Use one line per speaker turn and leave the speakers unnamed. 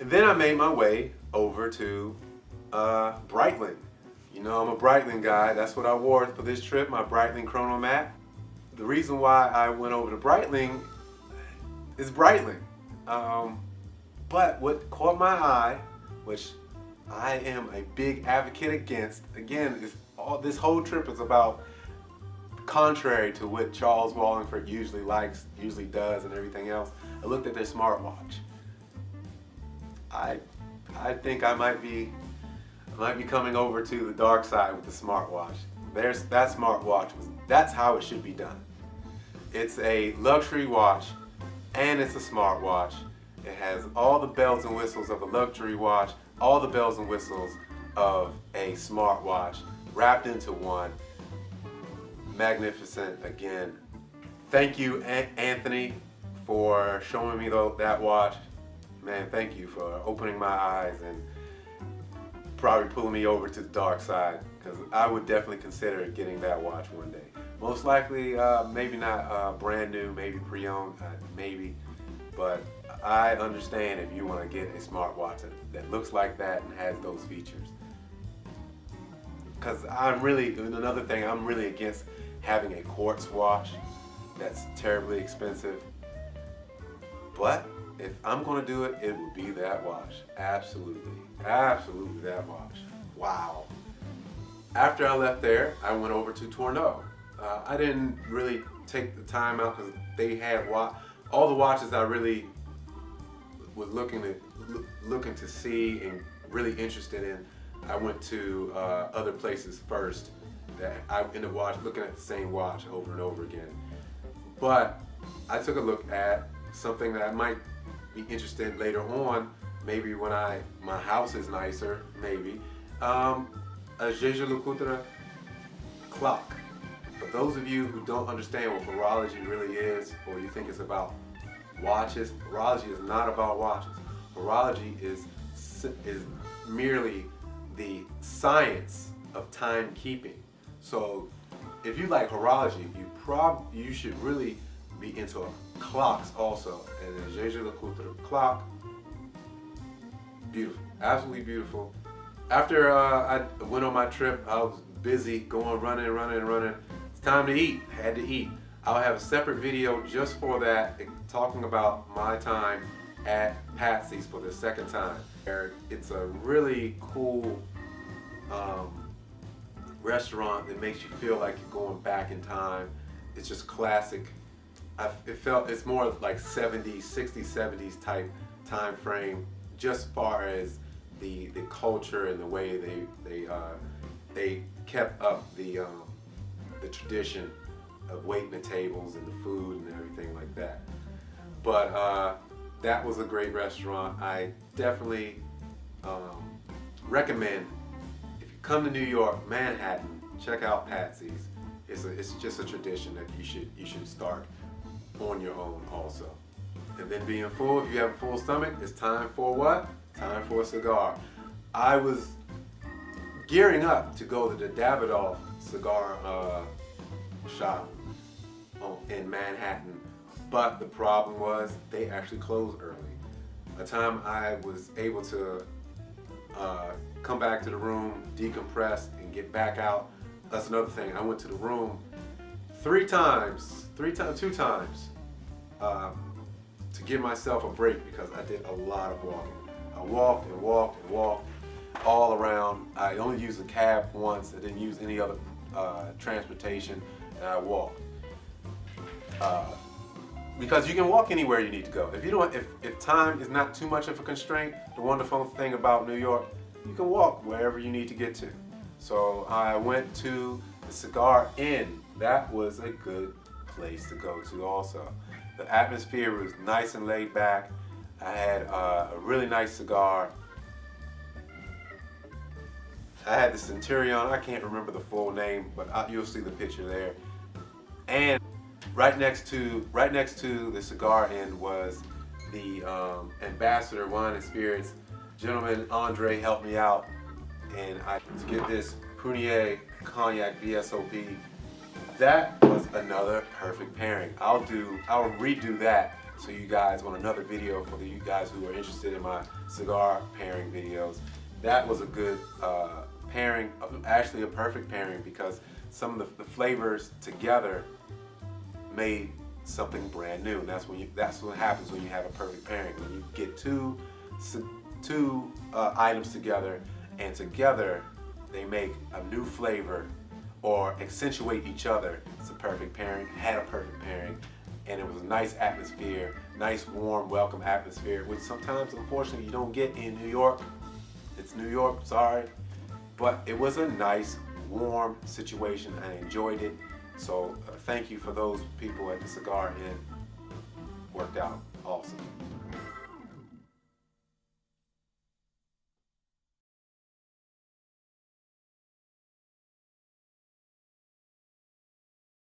And then I made my way over to Breitling. You know, I'm a Breitling guy. That's what I wore for this trip, my Breitling chrono map. The reason why I went over to Breitling is Breitling. But what caught my eye, which I am a big advocate against, again, is this whole trip is about contrary to what Charles Walhingford usually likes, usually does, and everything else. I looked at their smartwatch. I think I might be coming over to the dark side with the smartwatch. That smartwatch that's how it should be done. It's a luxury watch and it's a smartwatch. It has all the bells and whistles of a luxury watch, all the bells and whistles of a smartwatch wrapped into one. Magnificent again. Thank you, Anthony, for showing me that watch. Man, thank you for opening my eyes and probably pulling me over to the dark side, because I would definitely consider getting that watch one day. Most likely, maybe not brand new, maybe pre-owned, maybe, but I understand if you want to get a smartwatch that looks like that and has those features. Because another thing, I'm really against having a quartz watch that's terribly expensive, but if I'm going to do it, it will be that watch. Absolutely. Absolutely that watch. Wow. After I left there, I went over to Tourneau. I didn't really take the time out because they had all the watches I really was looking to see and really interested in. I went to other places first that I ended up looking at the same watch over and over again. But I took a look at something that I might be interested in later on, maybe when my house is nicer, maybe. A Jeager LeCoultre clock. For those of you who don't understand what horology really is, or you think it's about watches, horology is not about watches. Horology is merely the science of timekeeping. So if you like horology, you should really be into clocks also. And the Jeager LeCoultre clock, beautiful, absolutely beautiful. After I went on my trip, I was busy running. It's time to eat, had to eat. I'll have a separate video just for that, talking about my time at Patsy's for the second time. It's a really cool restaurant that makes you feel like you're going back in time. It's just classic. It's more like 60s, 70s type time frame, just far as the culture and the way they kept up the tradition of waiting at tables and the food and everything like that. But that was a great restaurant. I definitely recommend, if you come to New York, Manhattan, check out Patsy's. It's just a tradition that you should start on your own also. And then being full, if you have a full stomach, it's time for what? Time for a cigar. I was gearing up to go to the Davidoff cigar shop in Manhattan, but the problem was they actually closed early. By the time I was able to come back to the room, decompress, and get back out, that's another thing. I went to the room two times, to give myself a break because I did a lot of walking. I walked all around. I only used a cab once. I didn't use any other transportation, and I walked. Because you can walk anywhere you need to go. If time is not too much of a constraint, the wonderful thing about New York, you can walk wherever you need to get to. So I went to the Cigar Inn. That was a good place to go to also. The atmosphere was nice and laid back. I had a really nice cigar. I had the Centurion. I can't remember the full name, but you'll see the picture there. And right next to the Cigar Inn was the Ambassador Wine and Spirits. Gentleman Andre helped me out, and to get this Prunier Cognac VSOP. That was another perfect pairing. I'll redo that so you guys on another video for you guys who are interested in my cigar pairing videos. That was a good pairing, actually a perfect pairing, because some of the flavors together made something brand new. And that's what happens when you have a perfect pairing. When you get two items together, and together they make a new flavor or accentuate each other. It's a perfect pairing. Had a perfect pairing, and it was a nice atmosphere, nice warm welcome atmosphere, which sometimes unfortunately you don't get in New York. It's New York, sorry, but it was a nice warm situation. I enjoyed it. So thank you for those people at the Cigar Inn. Worked out awesome.